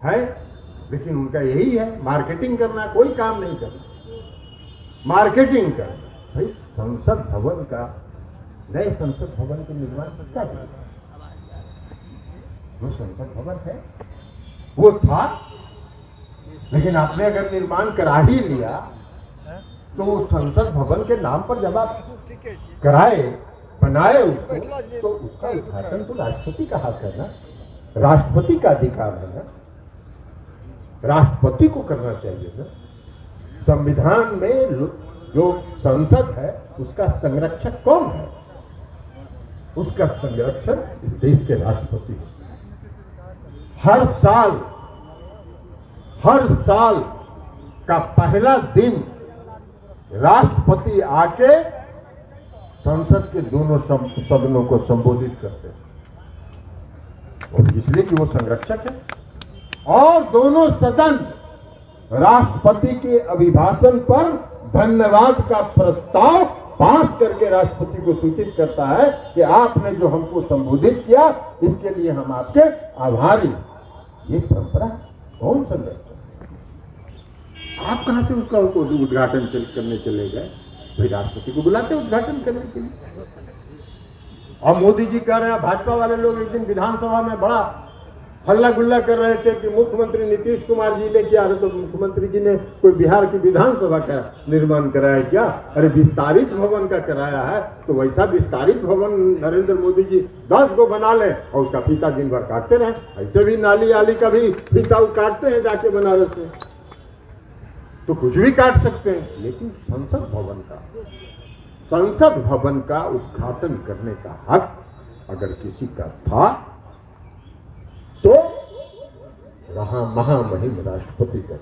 है, लेकिन उनका यही है मार्केटिंग करना, कोई काम नहीं करना, मार्केटिंग कर। भाई संसद भवन का, नए संसद भवन के निर्माण से क्या किया? वो संसद भवन है, वो था, लेकिन आपने अगर निर्माण करा ही लिया तो उस संसद भवन के नाम पर जब आप कराए, बनाए उसको, तो उसका उद्घाटन तो राष्ट्रपति का हाथ है ना, राष्ट्रपति का अधिकार है ना, राष्ट्रपति को करना चाहिए ना। संविधान में जो संसद है उसका संरक्षक कौन है? उसका संरक्षक इस देश के राष्ट्रपति है। हर साल का पहला दिन राष्ट्रपति आके संसद के दोनों सदनों को संबोधित करते हैं, और इसलिए कि वो संरक्षक है, और दोनों सदन राष्ट्रपति के अभिभाषण पर धन्यवाद का प्रस्ताव पास करके राष्ट्रपति को सूचित करता है कि आपने जो हमको संबोधित किया इसके लिए हम आपके आभारी। ये परंपरा कौन संरक्षक? आप कहां से उसका उद्घाटन करने चले गए? भाई राष्ट्रपति को बुलाते उद्घाटन करने के लिए। और मोदी जी कह रहे हैं, भाजपा वाले लोग एक दिन विधानसभा में बड़ा हल्ला गुल्ला कर रहे थे कि मुख्यमंत्री नीतीश कुमार जी ने किया है, तो मुख्यमंत्री जी ने कोई बिहार की विधानसभा का निर्माण कराया क्या? अरे विस्तारित भवन का कराया है, तो वैसा विस्तारित भवन नरेंद्र मोदी जी 10 को बना ले और उसका फीता दिन भर काटते रहे। ऐसे भी नाली आली का भी फीता काटते हैं जाके बनारस में, तो कुछ भी काट सकते हैं। लेकिन संसद भवन का उद्घाटन करने का हक अगर किसी का था तो वहां महामहिम राष्ट्रपति का,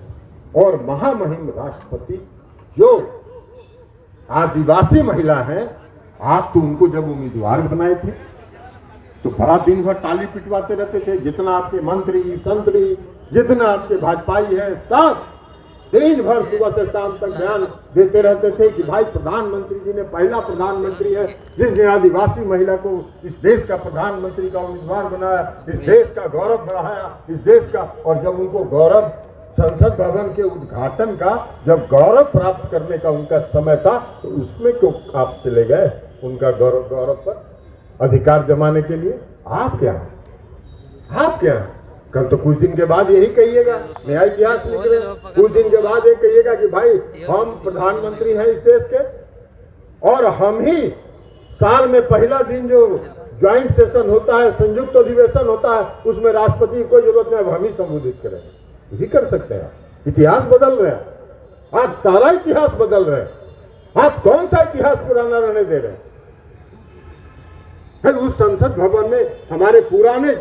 और महामहिम राष्ट्रपति जो आदिवासी महिला है, आप तो उनको जब उम्मीदवार बनाए थे तो बड़ा दिन भर ताली पिटवाते रहते थे। जितना आपके मंत्री संतरी, जितना आपके भाजपाई है, सब दिन भर सुबह से शाम तक बयान देते रहते थे कि भाई प्रधानमंत्री जी ने, पहला प्रधानमंत्री है जिसने आदिवासी महिला को इस देश का प्रधानमंत्री का उम्मीदवार बनाया, इस देश का गौरव बढ़ाया, इस देश का। और जब उनको गौरव, संसद भवन के उद्घाटन का जब गौरव प्राप्त करने का उनका समय था, तो उसमें क्यों आप चले गए उनका गौरव पर अधिकार जमाने के लिए? आप क्या कल तो कुछ दिन के बाद यही कहिएगा, नया इतिहास लिख रहे हैं, कुछ दिन के बाद ये कहिएगा कि भाई हम प्रधानमंत्री हैं इस देश के, और हम ही साल में पहला दिन जो ज्वाइंट सेशन होता है, संयुक्त अधिवेशन होता है, उसमें राष्ट्रपति की कोई जरूरत नहीं, हम ही संबोधित करेंगे। ये कर सकते हैं। इतिहास बदल रहे हैं, आप सारा इतिहास बदल रहे हैं। आप कौन सा इतिहास पुराना रहने दे रहे हैं? उस संसद भवन में हमारे पुराने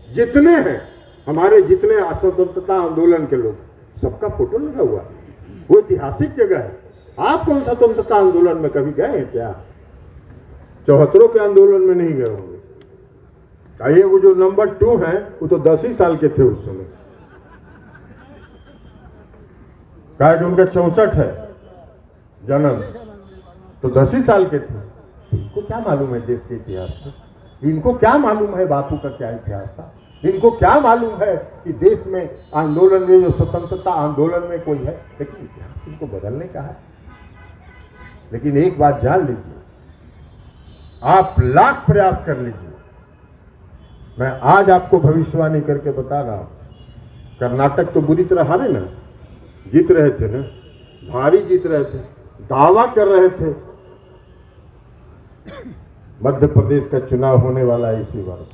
जितने हैं, हमारे जितने स्वतंत्रता आंदोलन के लोग, सबका फोटो लगा हुआ है। वो ऐतिहासिक जगह है। आप कौन स्वतंत्रता आंदोलन में कभी गए हैं क्या? 74 के आंदोलन में नहीं गए होंगे। कहिए वो जो नंबर 2 है वो तो 10 ही साल के थे उस समय, कहा कि उनका 64 है जन्म, तो 10 ही साल के थे। इनको क्या मालूम है देश के इतिहास से? इनको क्या मालूम है बापू का क्या इतिहास था? इनको क्या मालूम है कि देश में आंदोलन में, जो स्वतंत्रता आंदोलन में कोई है? लेकिन इतिहास इनको बदलने का है। लेकिन एक बात जान लीजिए, आप लाख प्रयास कर लीजिए, मैं आज आपको भविष्यवाणी करके बता रहा हूं, कर्नाटक तो बुरी तरह हारे ना, जीत रहे थे ना, भारी जीत रहे थे, दावा कर रहे थे। मध्य प्रदेश का चुनाव होने वाला है इसी वर्ष,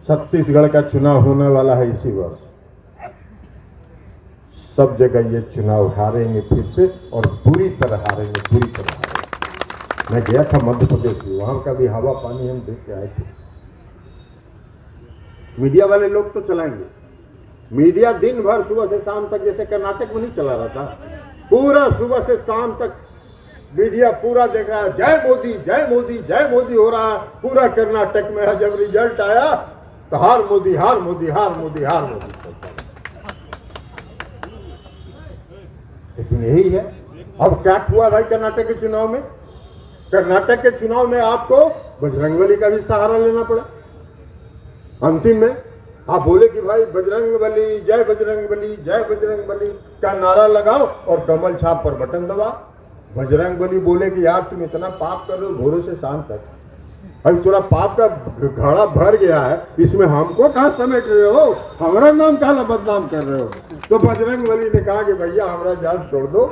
छत्तीसगढ़ का चुनाव होने वाला है इसी वर्ष, सब जगह ये चुनाव हारेंगे फिर से, और बुरी तरह हारेंगे, बुरी तरह हारेंगे। मैं गया था मध्य प्रदेश में, वहां का भी हवा पानी हम देख के आए थे। मीडिया वाले लोग तो चलाएंगे, मीडिया दिन भर सुबह से शाम तक, जैसे कर्नाटक में नहीं चला रहा था, पूरा सुबह से शाम तक मीडिया पूरा देख रहा है, जय मोदी जय मोदी जय मोदी हो रहा है पूरा कर्नाटक में है। जब रिजल्ट आया तो हार मोदी हार मोदी हार मोदी हार मोदी। लेकिन यही है। अब क्या हुआ भाई कर्नाटक के चुनाव में? कर्नाटक के चुनाव में आपको बजरंगबली का भी सहारा लेना पड़ा अंतिम में। आप बोले कि भाई बजरंग बली जय बजरंग बली जय बजरंग बली का नारा लगाओ और कमल छाप पर बटन दबाओ। बजरंग बली बोले कि यार तुम इतना पाप कर रहे हो भोरे से शाम तक, अभी थोड़ा पाप का घड़ा भर गया है, इसमें हमको कहाँ समेट रहे हो, हमारा नाम कहाँ बदनाम कर रहे हो। तो बजरंग बली ने कहा कि भैया हमारा जान छोड़ दो,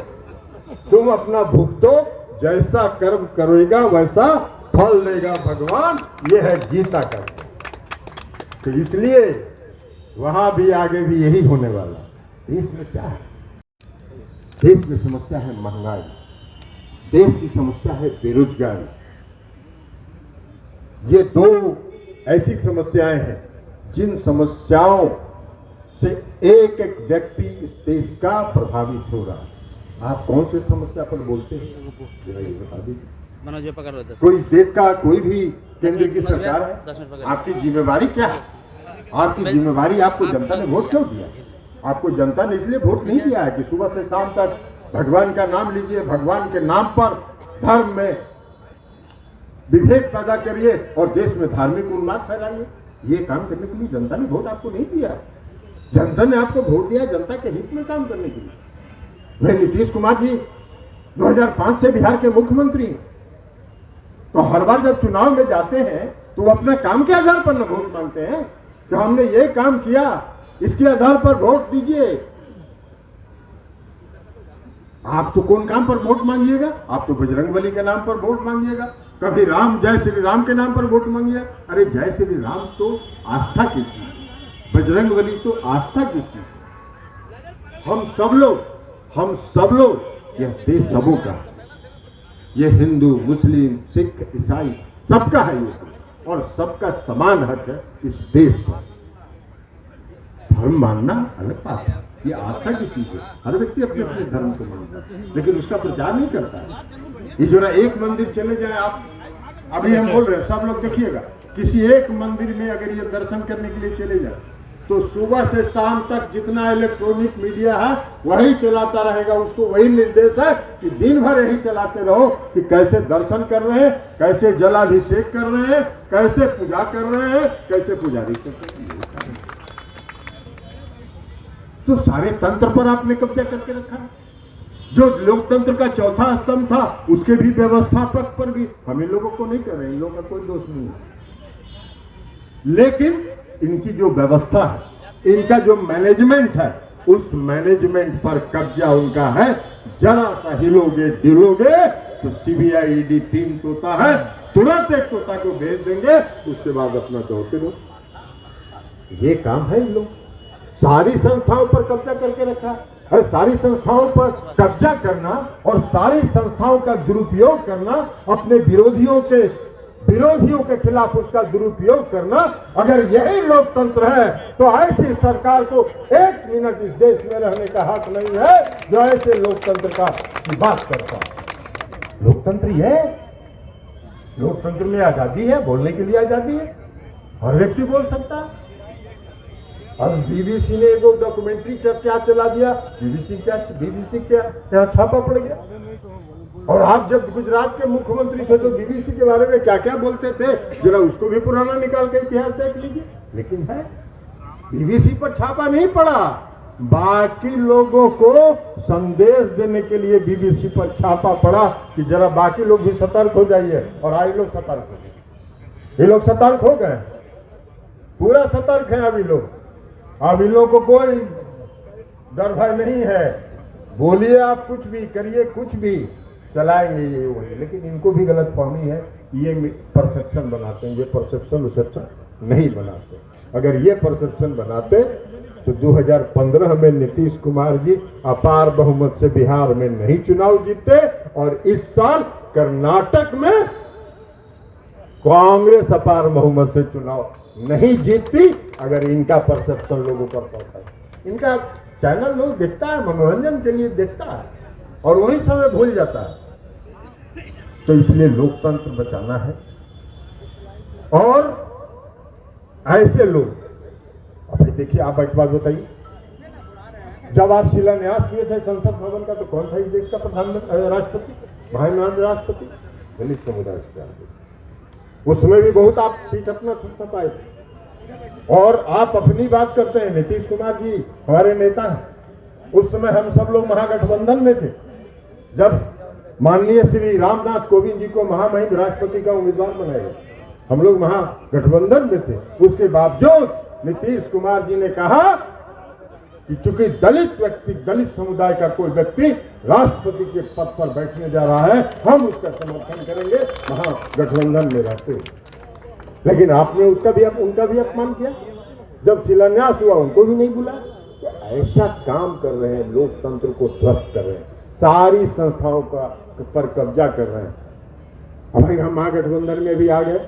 तुम अपना भुगतो, जैसा कर्म करोगा वैसा फल देगा भगवान, ये है गीता का। तो इसलिए वहां भी आगे भी यही होने वाला। देश में क्या है? देश में समस्या है महंगाई, देश की समस्या है बेरोजगारी। ये दो ऐसी समस्याएं हैं जिन समस्याओं से एक एक व्यक्ति इस देश का प्रभावित हो रहा है। आप कौन सी समस्या पर बोलते हैं जरा ये बता दीजिए। कोई देश का कोई भी केंद्र की सरकार है, आपकी जिम्मेवारी क्या है? आपकी जिम्मेवारी, आपको जनता ने वोट क्यों दिया? आपको जनता ने इसलिए वोट नहीं दिया है कि सुबह से शाम तक भगवान का नाम लीजिए, भगवान के नाम पर धर्म में विभेद पैदा करिए और देश में धार्मिक उन्माद फैलाइए। ये काम करने के लिए जनता ने वोट आपको नहीं दिया। जनता ने आपको वोट दिया जनता के हित में काम करने के लिए। मैं नीतीश कुमार जी 2005 से बिहार के मुख्यमंत्री, तो हर बार जब चुनाव में जाते हैं तो वो अपने काम के आधार पर न वोट मांगते हैं कि हमने ये काम किया, इसके आधार पर वोट दीजिए। आप तो कौन काम पर वोट मांगिएगा? आप तो बजरंगबली के नाम पर वोट मांगिएगा, कभी राम जय श्री राम के नाम पर वोट मांगिएगा। अरे जय श्री राम तो आस्था किसकी, बजरंगबली तो आस्था किसकी। हम सब लोग यह देश सबों का, ये हिंदू मुस्लिम सिख ईसाई सबका है ये, और सबका समान हक है इस देश पर। धर्म मानना अलग बात है, ये आस्था की चीज है, हर व्यक्ति अपने अपने धर्म को मानता है, लेकिन उसका प्रचार नहीं करता है। ये जरा एक मंदिर चले जाए आप, अभी हम बोल रहे हैं सब लोग देखिएगा, किसी एक मंदिर में अगर ये दर्शन करने के लिए चले जाए तो सुबह से शाम तक जितना इलेक्ट्रॉनिक मीडिया है वही चलाता रहेगा। उसको वही निर्देश है कि दिन भर यही चलाते रहो कि कैसे दर्शन कर रहे हैं, कैसे जलाभिषेक कर रहे हैं, कैसे पूजा कर रहे हैं, कैसे पुजारी कर रहे हैं। तो सारे तंत्र पर आपने कब्जा करके रखा है। जो लोकतंत्र का चौथा स्तंभ था उसके भी व्यवस्थापक पर भी हम इन लोगों को नहीं कर रहे हैं, इन लोगों का कोई दोष नहीं है, लेकिन इनकी जो व्यवस्था है, इनका जो मैनेजमेंट है, उस मैनेजमेंट पर कब्जा उनका है। जरा सा हिलोगे डिलोगे तो सीबीआई ईडी 3 तोता है, तुरंत एक तोता को भेज देंगे, उसके बाद अपना दौड़ते रहो। ये काम है इन लोग, सारी संस्थाओं पर कब्जा करके रखा। अरे सारी संस्थाओं पर कब्जा करना और सारी संस्थाओं का दुरुपयोग करना, अपने विरोधियों के खिलाफ उसका दुरुपयोग करना, अगर यही लोकतंत्र है तो ऐसी सरकार को 1 मिनट इस देश में रहने का हक नहीं है जो ऐसे लोकतंत्र का बात करता है। लोकतंत्र ये, लोकतंत्र में आजादी है, बोलने के लिए आजादी है, हर व्यक्ति बोल सकता है। अब बीबीसी ने एक डॉक्यूमेंट्री क्या चला दिया, बीबीसी क्या छापा पड़ गया। और आप जब गुजरात के मुख्यमंत्री थे तो बीबीसी के बारे में क्या क्या बोलते थे, जरा उसको भी पुराना निकाल के इतिहास देख लीजिए। लेकिन है बीबीसी पर छापा नहीं पड़ा, बाकी लोगों को संदेश देने के लिए बीबीसी पर छापा पड़ा कि जरा बाकी लोग भी सतर्क हो जाइए। और आज लोग सतर्क हो गए, ये लोग सतर्क हो गए, पूरा सतर्क है अभी लोग। अब इन लोगों को कोई डर भय नहीं है, बोलिए आप कुछ भी, करिए कुछ भी, चलाएंगे ये वही। लेकिन इनको भी गलत फहमी है, ये परसेप्शन बनाते हैं, ये परसेप्शन नहीं बनाते। अगर ये परसेप्शन बनाते तो 2015 में नीतीश कुमार जी अपार बहुमत से बिहार में नहीं चुनाव जीते, और इस साल कर्नाटक में कांग्रेस अपार बहुमत से चुनाव नहीं जीतती, अगर इनका परसेप्शन लोगों पर पड़ता है। इनका चैनल लोग देखता है, मनोरंजन के लिए देखता है, और वही समय भूल जाता है। तो इसलिए लोकतंत्र बचाना है। और ऐसे लोग, अभी देखिए आप एक बात बताइए, जब आप शिलान्यास किए थे संसद भवन का तो कौन था इस देश का प्रधानमंत्री, राष्ट्रपति, महामहिम राष्ट्रपति दलित समुदाय से। उसमें भी बहुत आप पीठ अपना थपथपाए थे, और आप अपनी बात करते हैं। नीतीश कुमार जी हमारे नेता हैं। उस समय हम सब लोग महागठबंधन में थे, जब माननीय श्री रामनाथ कोविंद जी को महामहिम राष्ट्रपति का उम्मीदवार बनाया, हम लोग महागठबंधन में थे। उसके बावजूद नीतीश कुमार जी ने कहा कि चूंकि दलित व्यक्ति, दलित समुदाय का कोई व्यक्ति राष्ट्रपति के पद पर बैठने जा रहा है, हम उसका समर्थन करेंगे महागठबंधन में रहते हुए। लेकिन आपने उनका भी अपमान किया। जब शिलान्यास हुआ उनको भी नहीं बुलाया। तो ऐसा काम कर रहे हैं, लोकतंत्र को ध्वस्त कर रहे हैं, सारी संस्थाओं का पर कब्जा कर रहे हैं। अब भाई हम महागठबंधन में भी आ गए,